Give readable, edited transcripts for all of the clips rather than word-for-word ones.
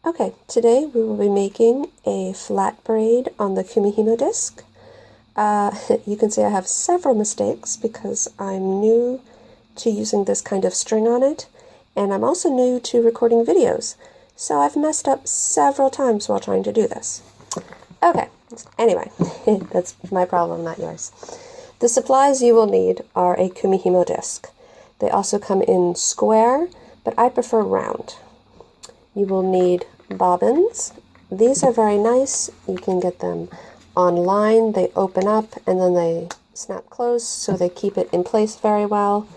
Okay, today we will be making a flat braid on the Kumihimo disc. You can see I have several mistakes because I'm new to using this kind of string on it, and I'm also new to recording videos, so I've messed up several times while trying to do this. Okay, anyway, that's my problem, not yours. The supplies you will need are a Kumihimo disc. They also come in square, but I prefer round. You will need bobbins. These are very nice. You can get them online. They open up and then they snap closed, so they keep it in place very well.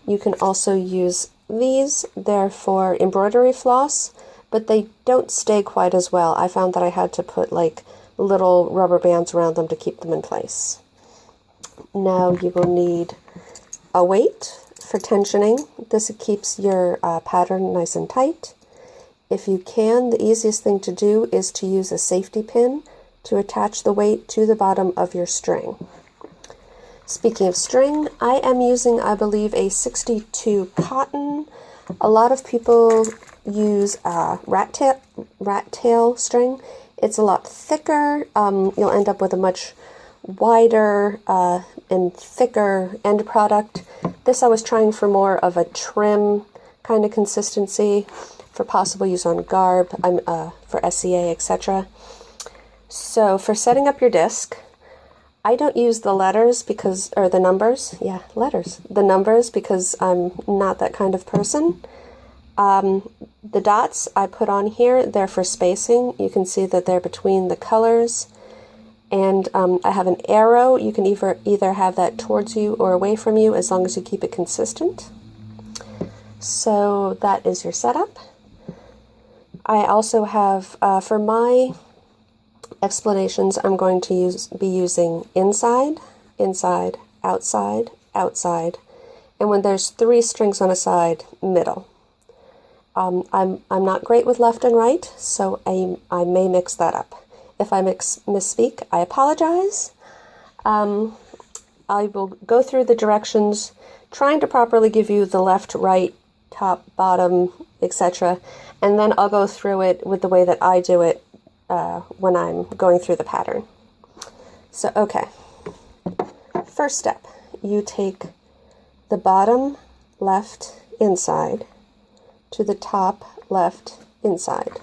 You can also use these. They're for embroidery floss, but they don't stay quite as well. I found that I had to put like little rubber bands around them to keep them in place. Now you will need a weight for tensioning. This keeps your pattern nice and tight. If you can, the easiest thing to do is to use a safety pin to attach the weight to the bottom of your string. Speaking of string, I am using, I believe, a 62 cotton. A lot of people use rat tail string. It's a lot thicker. You'll end up with a much wider and thicker end product. This I was trying for more of a trim kind of consistency for possible use on garb, for SCA, etc. So for setting up your disc, I don't use the letters because, or the numbers, the numbers, because I'm not that kind of person. The dots I put on here, they're for spacing. You can see that they're between the colors. And I have an arrow. You can either have that towards you or away from you, as long as you keep it consistent. So that is your setup. I also have, for my explanations, I'm going to be using inside, inside, outside, outside, and when there's 3 strings on a side, middle. I'm not great with left and right, so I may mix that up. If I misspeak, I apologize. I will go through the directions, trying to properly give you the left, right, top, bottom, etc. And then I'll go through it with the way that I do it when I'm going through the pattern. So, okay. First step, you take the bottom left inside to the top left inside.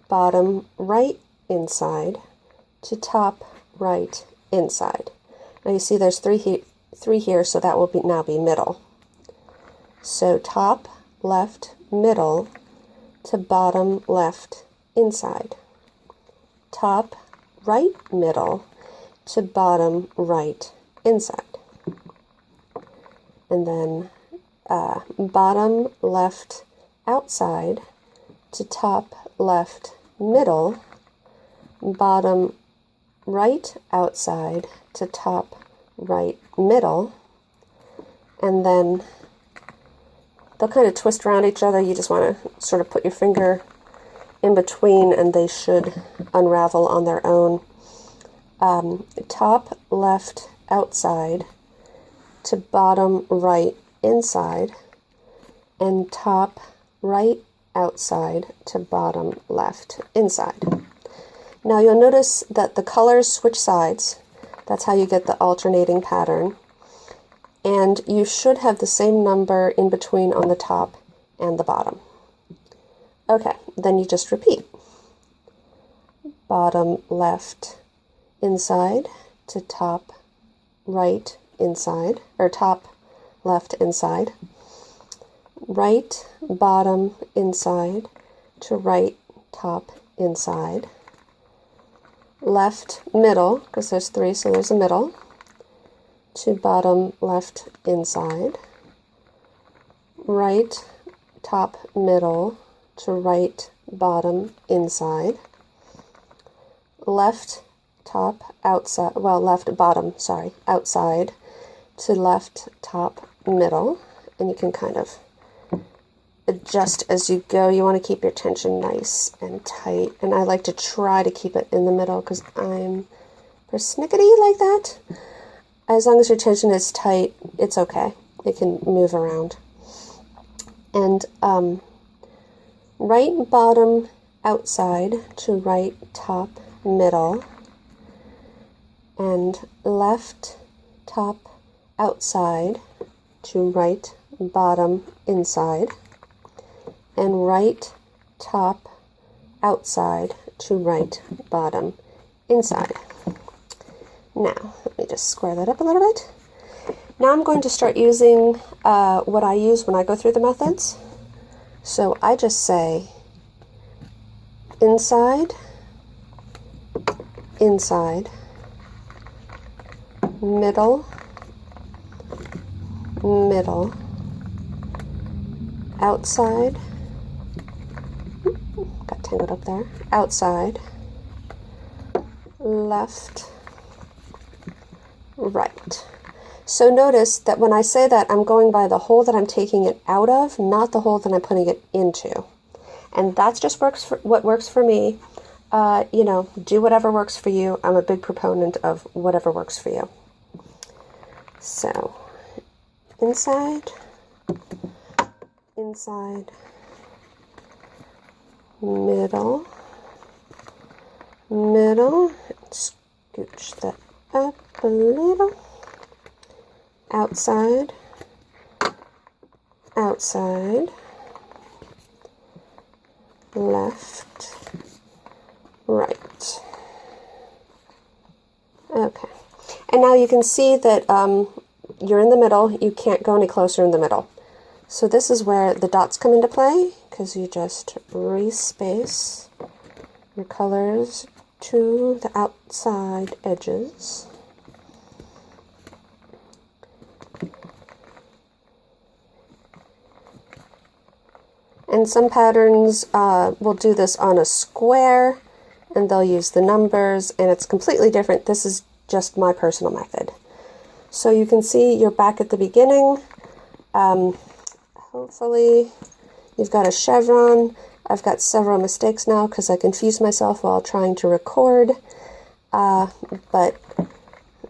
Bottom right inside to top right inside. Now you see there's three here, so that will now be middle. So top left middle to bottom left inside. Top right middle to bottom right inside. And then bottom left outside to top left middle, bottom right outside to top right middle, and then they'll kind of twist around each other. You just want to sort of put your finger in between and they should unravel on their own. Top left outside to bottom right inside, and top right outside to bottom left inside. Now you'll notice that the colors switch sides. That's how you get the alternating pattern. And you should have the same number in between on the top and the bottom. Okay, then you just repeat. Bottom left inside to top right inside, or top left inside. Right bottom inside to right top inside. Left middle, because there's 3, so there's a middle, to bottom left inside. Right top middle to right bottom inside. Left top outside, well, left bottom, sorry, outside to left top middle. And you can kind of adjust as you go. You want to keep your tension nice and tight, and I like to try to keep it in the middle because I'm persnickety like that. As long as your tension is tight, it's okay. It can move around. And right bottom outside to right top middle, and left top outside to right bottom inside, and right top outside to right bottom inside. Now, let me just square that up a little bit. Now I'm going to start using what I use when I go through the methods. So I just say inside, inside, middle, middle, outside, got tangled up there, outside, left, right. So notice that when I say that, I'm going by the hole that I'm taking it out of, not the hole that I'm putting it into. And that just what works for me. You know, do whatever works for you. I'm a big proponent of whatever works for you. So, inside, inside, middle, middle, scooch that up a little, outside, outside, left, right. Okay. And now you can see that you're in the middle. You can't go any closer in the middle. So this is where the dots come into play, because you just respace your colors to the outside edges. And some patterns will do this on a square, and they'll use the numbers, and it's completely different. This is just my personal method. So you can see you're back at the beginning. Hopefully you've got a chevron. I've got several mistakes now because I confused myself while trying to record. But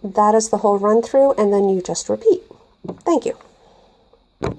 that is the whole run through, and then you just repeat. Thank you.